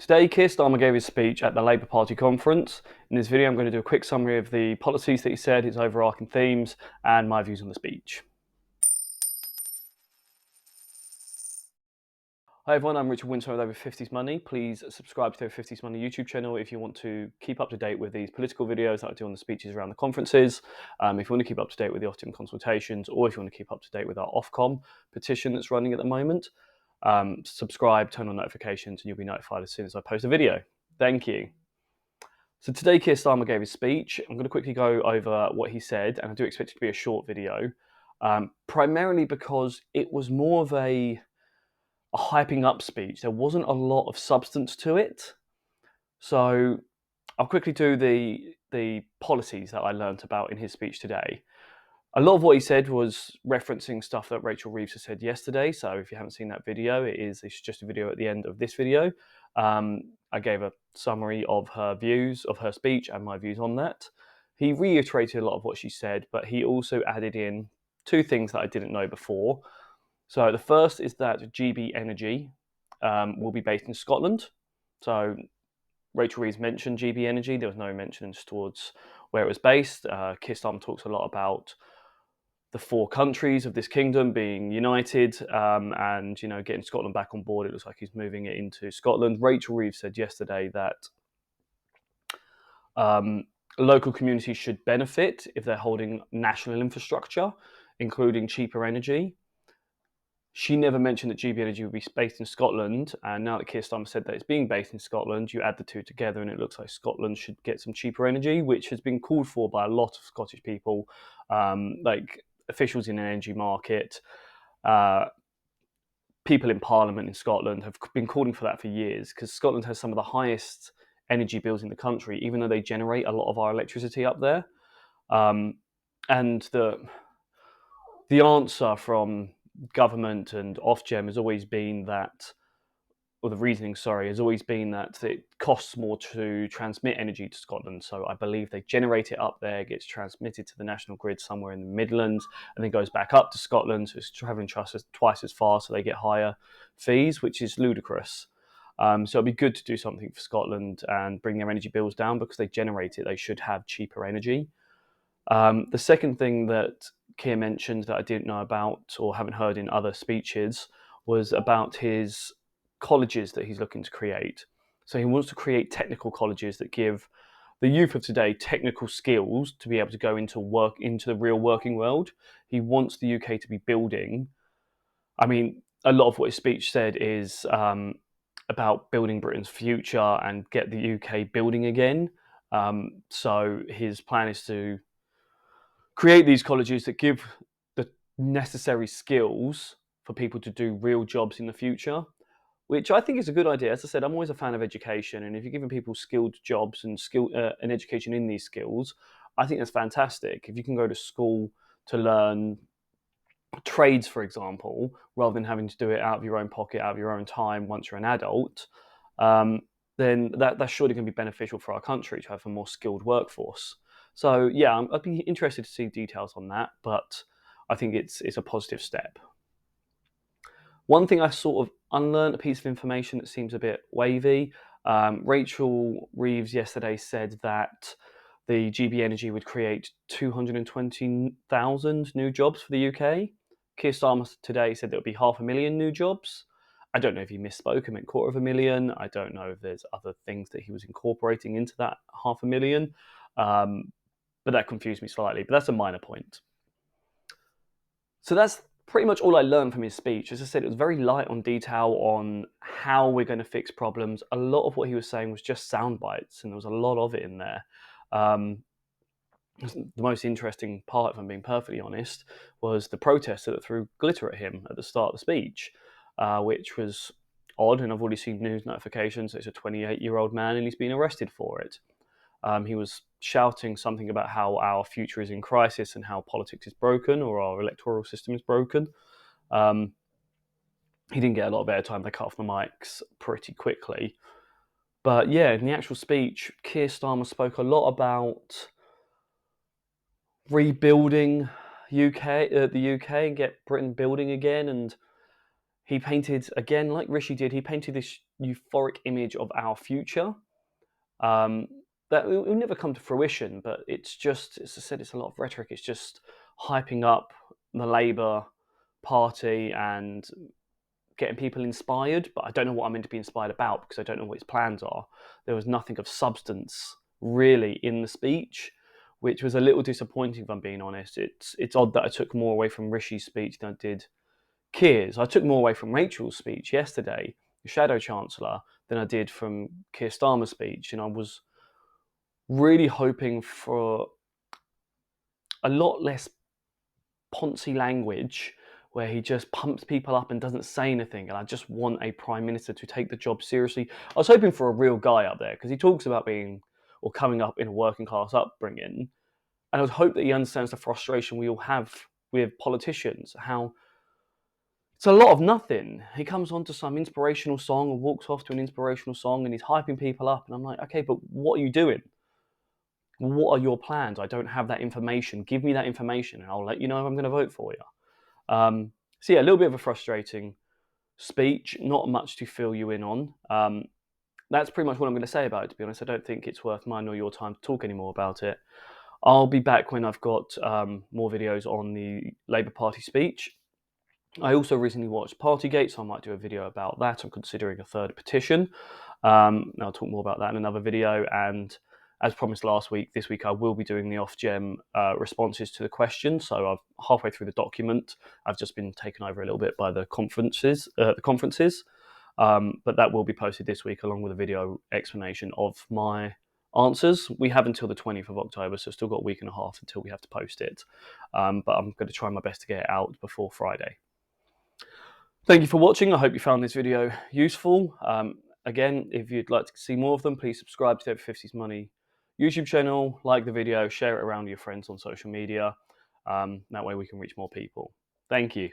Today, Keir Starmer gave his speech at the Labour Party conference. In this video, I'm going to do a quick summary of the policies that he said, his overarching themes, and my views on the speech. Hi everyone, I'm Richard Winslow with Over 50s Money. Please subscribe to the Over 50s Money YouTube channel if you want to keep up to date with these political videos that I do on the speeches around the conferences. If you want to keep up to date with the Ofcom consultations, or if you want to keep up to date with our Ofcom petition that's running at the moment, subscribe, turn on notifications, and you'll be notified as soon as I post a video. Thank you. So today Keir Starmer gave his speech. I'm going to quickly go over what he said, and I do expect it to be a short video, primarily because it was more of a hyping up speech. There wasn't a lot of substance to it. So I'll quickly do the policies that I learnt about in his speech today. A lot of what he said was referencing stuff that Rachel Reeves has said yesterday. So if you haven't seen that video, it's just a video at the end of this video. I gave a summary of her views, of her speech, and my views on that. He reiterated a lot of what she said, but he also added in two things that I didn't know before. So the first is that GB Energy will be based in Scotland. So Rachel Reeves mentioned GB Energy. There was no mention towards where it was based. Keir Starmer talks a lot about the four countries of this kingdom being united, and getting Scotland back on board. It looks like he's moving it into Scotland. Rachel Reeves said yesterday that local communities should benefit if they're holding national infrastructure, including cheaper energy. She never mentioned that GB Energy would be based in Scotland, and now that Keir Starmer said that it's being based in Scotland, you add the two together and it looks like Scotland should get some cheaper energy, which has been called for by a lot of Scottish people, like officials in the energy market. People in Parliament in Scotland have been calling for that for years, because Scotland has some of the highest energy bills in the country, even though they generate a lot of our electricity up there. And the answer from government and Ofgem has always been that, or the reasoning, has always been that it costs more to transmit energy to Scotland. So I believe they generate it up there, gets transmitted to the national grid somewhere in the Midlands, and then goes back up to Scotland. So it's travelling twice as far, so they get higher fees, which is ludicrous. So it'd be good to do something for Scotland and bring their energy bills down, because they generate it. They should have cheaper energy. The second thing that Keir mentioned that I didn't know about or haven't heard in other speeches was about his colleges that he's looking to create. So he wants to create technical colleges that give the youth of today technical skills to be able to go into the real working world. He wants the UK to be building. I mean, a lot of what his speech said is about building Britain's future and get the UK building again. So his plan is to create these colleges that give the necessary skills for people to do real jobs in the future, which I think is a good idea. As I said, I'm always a fan of education, and if you're giving people skilled jobs and and education in these skills, I think that's fantastic. If you can go to school to learn trades, for example, rather than having to do it out of your own pocket, out of your own time once you're an adult, then that's surely going to be beneficial for our country to have a more skilled workforce. So yeah, I'd be interested to see details on that, but I think it's a positive step. One thing I sort of unlearned, a piece of information that seems a bit wavy. Rachel Reeves yesterday said that the GB Energy would create 220,000 new jobs for the UK. Keir Starmer today said there would be 500,000 new jobs. I don't know if he misspoke and meant 250,000. I don't know if there's other things that he was incorporating into that 500,000. But that confused me slightly, but that's a minor point. So that's pretty much all I learned from his speech. As I said, it was very light on detail on how we're going to fix problems. A lot of what he was saying was just sound bites, and there was a lot of it in there. The most interesting part, if I'm being perfectly honest, was the protester that threw glitter at him at the start of the speech, which was odd, and I've already seen news notifications. It's a 28-year-old man and he's been arrested for it. He was shouting something about how our future is in crisis and how politics is broken, or our electoral system is broken. He didn't get a lot of airtime. They cut off the mics pretty quickly. But yeah, in the actual speech, Keir Starmer spoke a lot about rebuilding the UK and get Britain building again. And he painted, again, like Rishi did, he painted this euphoric image of our future um, that will never come to fruition, but it's just, as I said, it's a lot of rhetoric. It's just hyping up the Labour Party and getting people inspired, but I don't know what I'm meant to be inspired about because I don't know what his plans are. There was nothing of substance really in the speech, which was a little disappointing if I'm being honest. It's odd that I took more away from Rishi's speech than I did Keir's. I took more away from Rachel's speech yesterday, the Shadow Chancellor, than I did from Keir Starmer's speech, and I was really hoping for a lot less poncy language where he just pumps people up and doesn't say anything. And I just want a prime minister to take the job seriously. I was hoping for a real guy up there because he talks about being or coming up in a working class upbringing. And I would hope that he understands the frustration we all have with politicians, how it's a lot of nothing. He comes on to some inspirational song and walks off to an inspirational song and he's hyping people up. And I'm like, okay, but what are you doing? What are your plans? I don't have that information. Give me that information and I'll let you know if I'm going to vote for you. So yeah, a little bit of a frustrating speech, not much to fill you in on. That's pretty much what I'm going to say about it, to be honest. I don't think it's worth mine or your time to talk anymore about it. I'll be back when I've got more videos on the Labour Party speech. I also recently watched Partygate, so I might do a video about that. I'm considering a third petition. I'll talk more about that in another video. And as promised last week, this week I will be doing the off-gem responses to the questions. So I'm halfway through the document. I've just been taken over a little bit by the conferences. But that will be posted this week along with a video explanation of my answers. We have until the 20th of October, so still got a week and a half until we have to post it. But I'm going to try my best to get it out before Friday. Thank you for watching. I hope you found this video useful. Again, if you'd like to see more of them, please subscribe to the Over 50s Money YouTube channel, like the video, share it around with your friends on social media. That way we can reach more people. Thank you.